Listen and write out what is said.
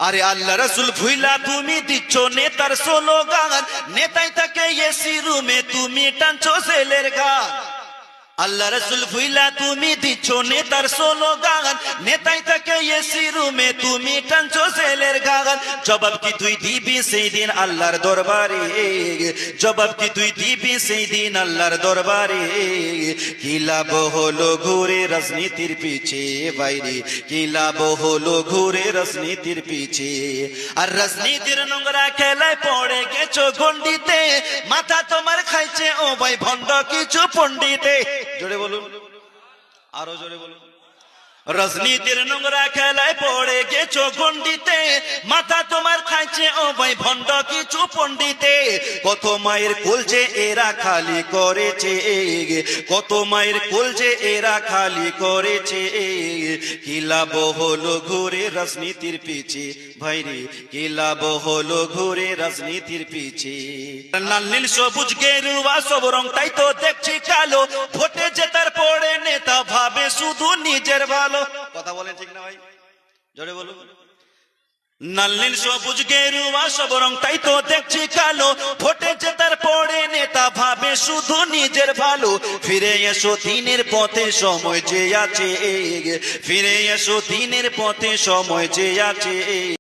আরে আল্লাহ রাসূল ভুইলা তুমি দিচ্ছ নেতার স্লোগান, নেতাই তাকে এসি রুমে তুমি টানছো ছেলের গান। আল্লাহ রাসূল ভুইলা তুমি দিচ্ছ নেতার স্লোগান, নেতাই তাকে এসি রুমে তুমি টানছো ছেলের গান। জবাব কি তুই দিবি সেই দিন আল্লাহর দরবারে, জবাব কি তুই দিবি সেই দিন আল্লাহর দরবারে। কি লাভ হলো ঘুরে রাজনীতির পিছে বাইরে, কি লাভ হলো ঘুরে রাজনীতির পিছে। আর রাজনীতির নোংরা খেলায় পড়ে গেছো গন্ডিতে, মাথা তোমার খাইছে ও ভাই ভণ্ড কিছু পণ্ডিতে। জোরে বলুন, আরো জোরে বলুন। রাজনীতির নোংরা খেলায় পড়ে গেছো গন্ডিতে, মাথা তোমার খাইছে ও ভাই ভণ্ড কিছু পণ্ডিতে। কত মায়ের কোল যে এরা খালি করেছে, কত মায়ের কোল যে এরা খালি করেছে। কি লাভ হলো ঘুরে রাজনীতির পিছে ভাইরে, কি লাভ হলো ঘুরে রাজনীতির পিছে। লাল নীল সবুজ গেরুয়া সব রংটাই তো দেখছি কালো, ভোটে জেতার পরে নেতা ভাবে শুধু নিজের ভালো। কথা বলেন ঠিক না ভাই, জোরে বলুন। লাল নীল সবুজ গেরুয়া সব রংটাই তো দেখছি কালো, ভোটে জেতার পরে নেতা ভাবে শুধু নিজের ভালো। ফিরে এসো দিনের পথে সময় যে আছে, ফিরে এসো দিনের পথে সময় যে আছে।